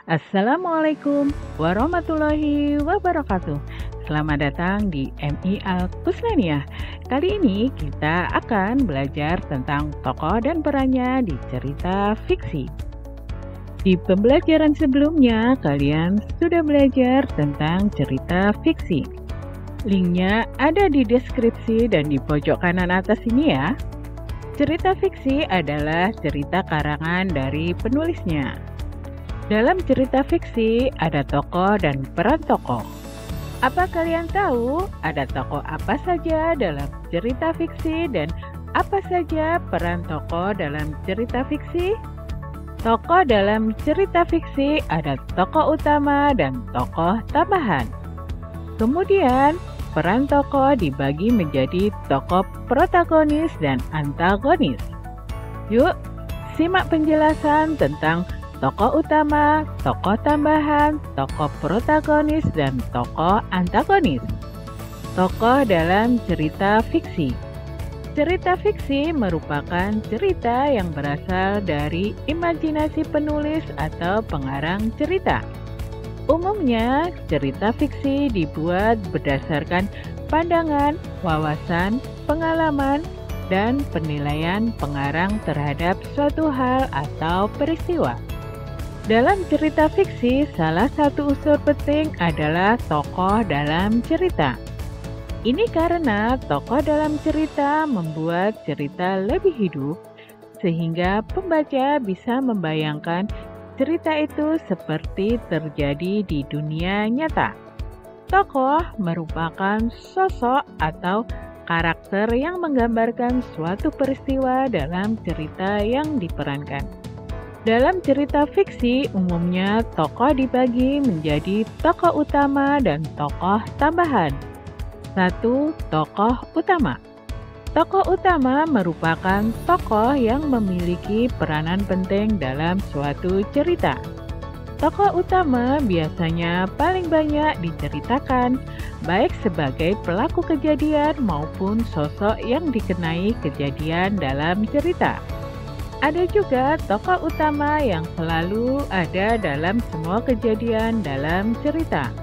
Assalamualaikum warahmatullahi wabarakatuh. Selamat datang di MI Al-Kuslaniyah. Kali ini kita akan belajar tentang tokoh dan perannya di cerita fiksi. Di pembelajaran sebelumnya, kalian sudah belajar tentang cerita fiksi. Linknya ada di deskripsi dan di pojok kanan atas ini ya. Cerita fiksi adalah cerita karangan dari penulisnya. Dalam cerita fiksi, ada tokoh dan peran tokoh. Apa kalian tahu ada tokoh apa saja dalam cerita fiksi dan apa saja peran tokoh dalam cerita fiksi? Tokoh dalam cerita fiksi ada tokoh utama dan tokoh tambahan. Kemudian, peran tokoh dibagi menjadi tokoh protagonis dan antagonis. Yuk, simak penjelasan tentang tokoh utama, tokoh tambahan, tokoh protagonis, dan tokoh antagonis. Tokoh dalam cerita fiksi. Cerita fiksi merupakan cerita yang berasal dari imajinasi penulis atau pengarang cerita. Umumnya, cerita fiksi dibuat berdasarkan pandangan, wawasan, pengalaman, dan penilaian pengarang terhadap suatu hal atau peristiwa. Dalam cerita fiksi, salah satu unsur penting adalah tokoh dalam cerita. Ini karena tokoh dalam cerita membuat cerita lebih hidup, sehingga pembaca bisa membayangkan cerita itu seperti terjadi di dunia nyata. Tokoh merupakan sosok atau karakter yang menggambarkan suatu peristiwa dalam cerita yang diperankan. Dalam cerita fiksi, umumnya tokoh dibagi menjadi tokoh utama dan tokoh tambahan. 1. Tokoh utama. Tokoh utama merupakan tokoh yang memiliki peranan penting dalam suatu cerita. Tokoh utama biasanya paling banyak diceritakan, baik sebagai pelaku kejadian maupun sosok yang dikenai kejadian dalam cerita. Ada juga tokoh utama yang selalu ada dalam semua kejadian dalam cerita.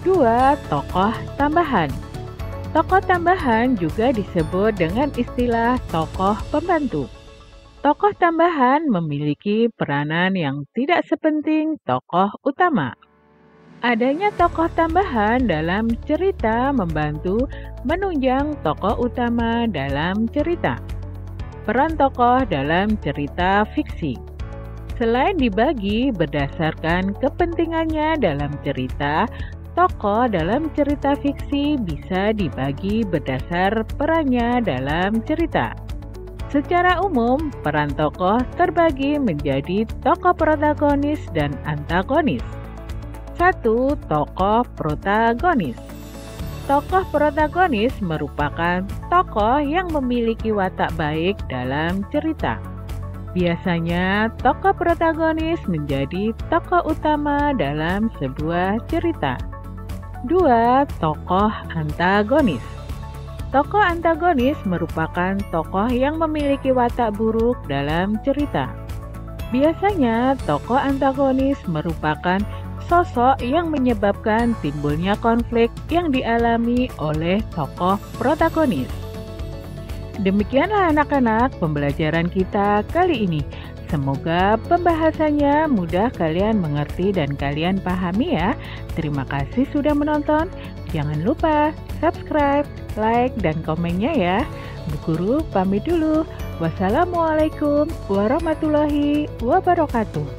2. Tokoh tambahan. Tokoh tambahan juga disebut dengan istilah tokoh pembantu. Tokoh tambahan memiliki peranan yang tidak sepenting tokoh utama. Adanya tokoh tambahan dalam cerita membantu menunjang tokoh utama dalam cerita. Peran tokoh dalam cerita fiksi. Selain dibagi berdasarkan kepentingannya dalam cerita, tokoh dalam cerita fiksi bisa dibagi berdasar perannya dalam cerita. Secara umum, peran tokoh terbagi menjadi tokoh protagonis dan antagonis. 1. Tokoh protagonis. Tokoh protagonis merupakan tokoh yang memiliki watak baik dalam cerita. Biasanya, tokoh protagonis menjadi tokoh utama dalam sebuah cerita. 2. Tokoh antagonis. Tokoh antagonis merupakan tokoh yang memiliki watak buruk dalam cerita. Biasanya, tokoh antagonis merupakan sosok yang menyebabkan timbulnya konflik yang dialami oleh tokoh protagonis. Demikianlah anak-anak pembelajaran kita kali ini. Semoga pembahasannya mudah kalian mengerti dan kalian pahami ya. Terima kasih sudah menonton. Jangan lupa subscribe, like, dan komennya ya. Bu Guru pamit dulu. Wassalamualaikum warahmatullahi wabarakatuh.